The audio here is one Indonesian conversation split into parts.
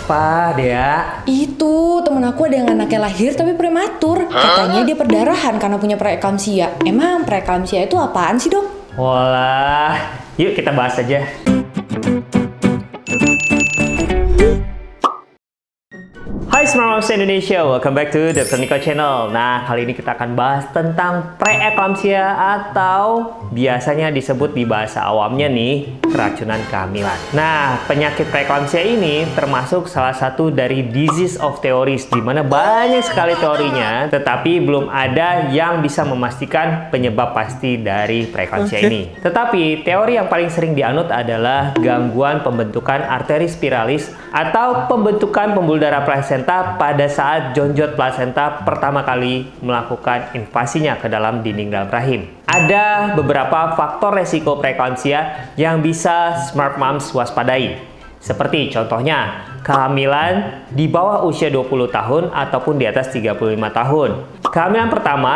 Apa, Dea? Itu, temen aku ada yang anaknya lahir tapi prematur. Katanya dia perdarahan karena punya preeklamsia. Emang preeklamsia itu apaan sih, Dok? Walah, yuk kita bahas aja. Hai Smart Moms Indonesia, welcome back to Dr. Niko Channel. Nah, kali ini kita akan bahas tentang preeklamsia atau biasanya disebut di bahasa awamnya nih, keracunan kehamilan. Nah, penyakit preeklamsia ini termasuk salah satu dari disease of theories, di mana banyak sekali teorinya, tetapi belum ada yang bisa memastikan penyebab pasti dari preeklamsia ini. Tetapi teori yang paling sering dianut adalah gangguan pembentukan arteri spiralis atau pembentukan pembuluh darah plasenta pada saat jonjot plasenta pertama kali melakukan invasinya ke dalam dinding dalam rahim. Ada beberapa faktor resiko preeklamsia yang bisa Smart Moms waspadai. Seperti contohnya, kehamilan di bawah usia 20 tahun ataupun di atas 35 tahun. Kehamilan pertama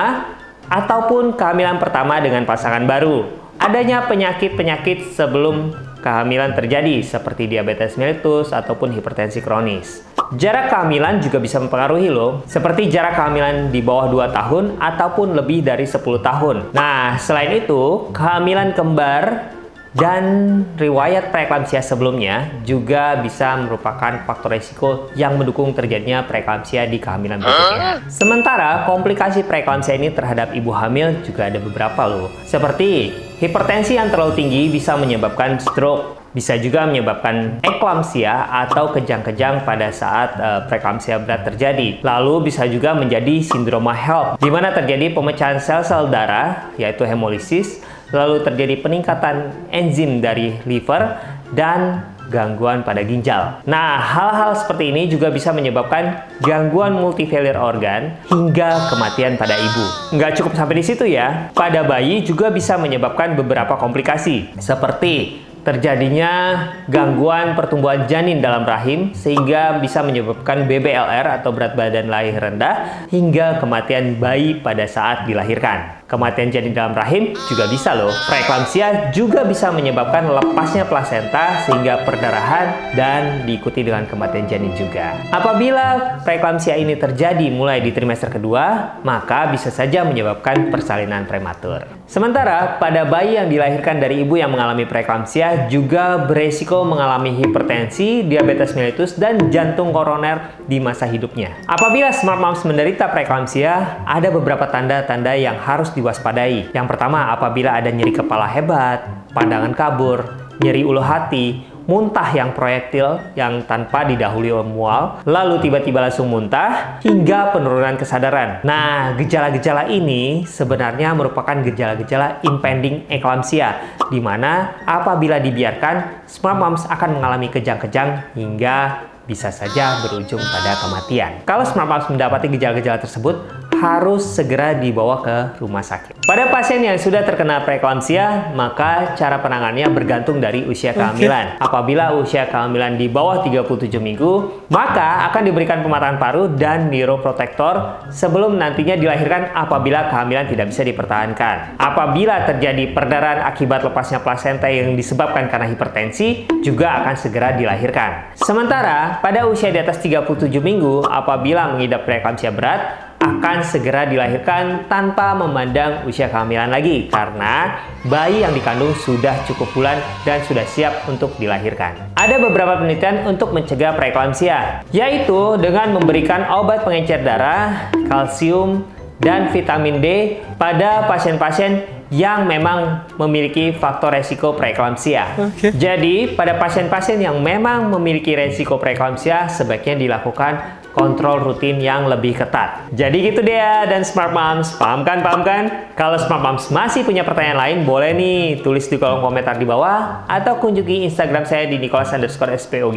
ataupun kehamilan pertama dengan pasangan baru. Adanya penyakit-penyakit sebelum kehamilan terjadi seperti diabetes mellitus ataupun hipertensi kronis. Jarak kehamilan juga bisa mempengaruhi loh, seperti jarak kehamilan di bawah 2 tahun ataupun lebih dari 10 tahun. Nah, selain itu, kehamilan kembar dan riwayat preeklamsia sebelumnya juga bisa merupakan faktor risiko yang mendukung terjadinya preeklamsia di kehamilan berikutnya. Sementara komplikasi preeklamsia ini terhadap ibu hamil juga ada beberapa loh, seperti hipertensi yang terlalu tinggi bisa menyebabkan stroke. Bisa juga menyebabkan eklamsia atau kejang-kejang pada saat preeklamsia berat terjadi. Lalu bisa juga menjadi sindroma HELLP, di mana terjadi pemecahan sel-sel darah, yaitu hemolisis, lalu terjadi peningkatan enzim dari liver, dan gangguan pada ginjal. Nah, hal-hal seperti ini juga bisa menyebabkan gangguan multivalent organ hingga kematian pada ibu. Nggak cukup sampai di situ ya, pada bayi juga bisa menyebabkan beberapa komplikasi, seperti terjadinya gangguan pertumbuhan janin dalam rahim sehingga bisa menyebabkan BBLR atau berat badan lahir rendah hingga kematian bayi pada saat dilahirkan. Kematian janin dalam rahim juga bisa loh. Preeklamsia juga bisa menyebabkan lepasnya plasenta sehingga perdarahan dan diikuti dengan kematian janin juga. Apabila preeklamsia ini terjadi mulai di trimester kedua, maka bisa saja menyebabkan persalinan prematur. Sementara pada bayi yang dilahirkan dari ibu yang mengalami preeklamsia juga beresiko mengalami hipertensi, diabetes mellitus, dan jantung koroner di masa hidupnya. Apabila Smart Moms menderita preeklamsia, ada beberapa tanda-tanda yang harus diwaspadai. Yang pertama, apabila ada nyeri kepala hebat, pandangan kabur, nyeri ulu hati, muntah yang proyektil yang tanpa didahului mual, lalu tiba-tiba langsung muntah, hingga penurunan kesadaran. Nah, gejala-gejala ini sebenarnya merupakan gejala-gejala impending eklamsia, di mana apabila dibiarkan, Smart Moms akan mengalami kejang-kejang hingga bisa saja berujung pada kematian. Kalau Smart Moms mendapati gejala-gejala tersebut, harus segera dibawa ke rumah sakit. Pada pasien yang sudah terkena preeklamsia, maka cara penanganannya bergantung dari usia kehamilan. Apabila usia kehamilan di bawah 37 minggu, maka akan diberikan pematangan paru dan neuroprotektor sebelum nantinya dilahirkan apabila kehamilan tidak bisa dipertahankan. Apabila terjadi perdarahan akibat lepasnya plasenta yang disebabkan karena hipertensi, juga akan segera dilahirkan. Sementara pada usia di atas 37 minggu, apabila mengidap preeklamsia berat, akan segera dilahirkan tanpa memandang usia kehamilan lagi karena bayi yang dikandung sudah cukup bulan dan sudah siap untuk dilahirkan. Ada beberapa penelitian untuk mencegah preeklamsia, yaitu dengan memberikan obat pengencer darah, kalsium, dan vitamin D pada pasien-pasien yang memang memiliki faktor resiko preeklamsia. Jadi, pada pasien-pasien yang memang memiliki resiko preeklamsia, sebaiknya dilakukan kontrol rutin yang lebih ketat. Jadi gitu deh dan Smart Moms, paham kan? Kalau Smart Moms masih punya pertanyaan lain, boleh nih tulis di kolom komentar di bawah atau kunjungi Instagram saya di nicholas_spog.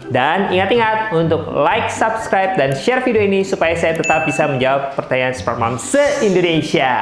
Dan ingat-ingat untuk like, subscribe, dan share video ini supaya saya tetap bisa menjawab pertanyaan Smart Moms se-Indonesia.